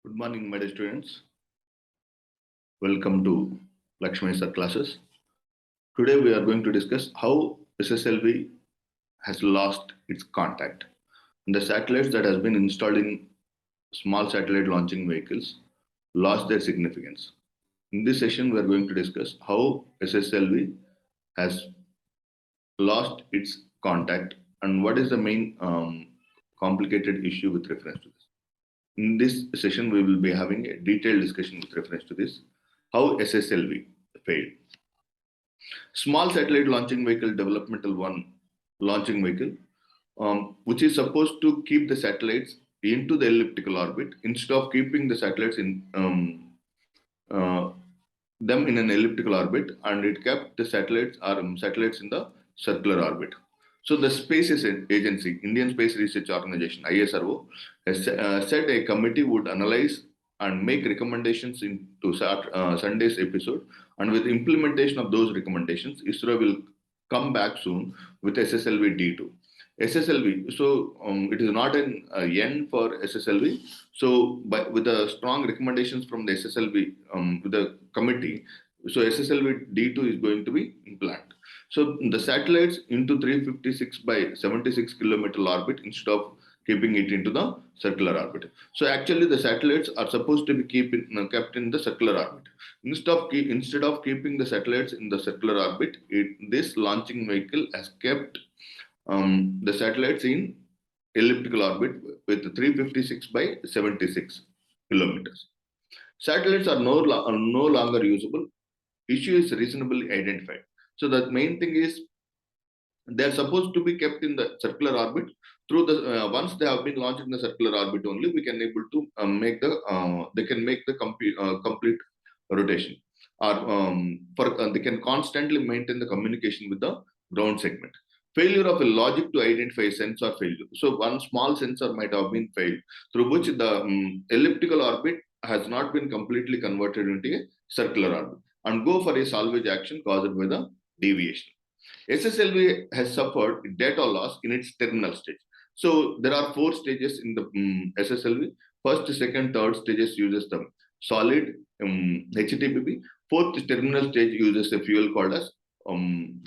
Good morning, my dear students. Welcome to Lakshmi Sir classes. Today we are going to discuss how SSLV has lost its contact. The satellites that has been installed in small satellite launching vehicles lost their significance. In this session, we are going to discuss how SSLV has lost its contact and what is the main complicated issue with reference to this. In this session, we will be having a detailed discussion with reference to this, how SSLV failed. Small Satellite Launching Vehicle Developmental 1 launching vehicle, which is supposed to keep the satellites into the elliptical orbit instead of keeping the satellites in them in an elliptical orbit, and it kept the satellites in the circular orbit. So the Space Agency, Indian Space Research Organization, ISRO, has said a committee would analyze and make recommendations into Sunday's episode, and with implementation of those recommendations, ISRO will come back soon with SSLV D2. SSLV, so it is not an end for SSLV. So, with the strong recommendations from the SSLV, with the committee, so SSLV D2 is going to be implanted. So the satellites into 356 by 76 kilometer orbit instead of keeping it into the circular orbit. So actually the satellites are supposed to be kept in the circular orbit. Instead of keeping the satellites in the circular orbit, this launching vehicle has kept the satellites in elliptical orbit with 356 by 76 kilometers. Satellites are no longer usable. Issue is reasonably identified. So the main thing is they are supposed to be kept in the circular orbit. Through the once they have been launched in the circular orbit only, we can able to they can make the complete rotation, or they can constantly maintain the communication with the ground segment. Failure of a logic to identify a sensor failure. So one small sensor might have been failed, through which the elliptical orbit has not been completely converted into a circular orbit, and go for a salvage action caused by the deviation. SSLV has suffered data loss in its terminal stage. So there are 4 stages in the SSLV. First, second, third stages uses the solid HTPB. Fourth terminal stage uses a fuel called as UDM,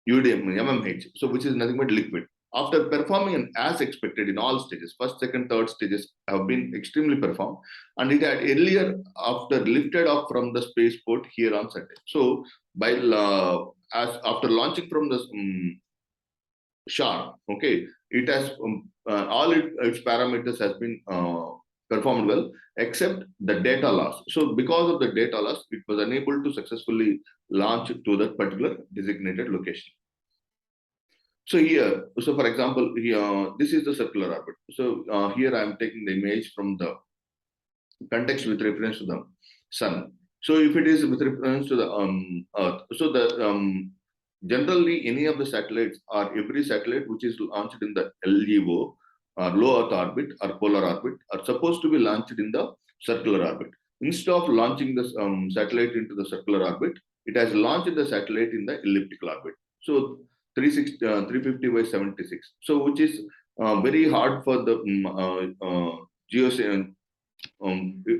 MMH, so which is nothing but liquid. After performing as expected in all stages, first, second, third stages have been extremely performed, and it had earlier after lifted off from the spaceport here on Saturday. So by as after launching from the SHAR, okay, it has all its parameters has been performed well, except the data loss. So because of the data loss, it was unable to successfully launch to that particular designated location. So here, so for example, here, this is the circular orbit. So here I am taking the image from the context with reference to the sun. So if it is with reference to the Earth, so the generally any of the satellites or every satellite which is launched in the LEO or low Earth orbit or polar orbit are supposed to be launched in the circular orbit. Instead of launching the satellite into the circular orbit, it has launched the satellite in the elliptical orbit. So 350 by 76. So which is very hard for the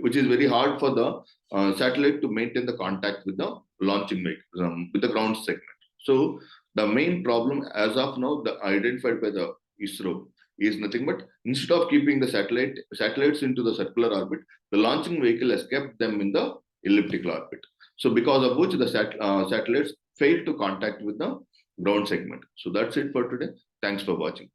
which is very hard for the satellite to maintain the contact with the launching vehicle, with the ground segment. So the main problem as of now, identified by the ISRO, is nothing but instead of keeping the satellites into the circular orbit, the launching vehicle has kept them in the elliptical orbit. So because of which the satellites failed to contact with the ground segment. So that's it for today. Thanks for watching.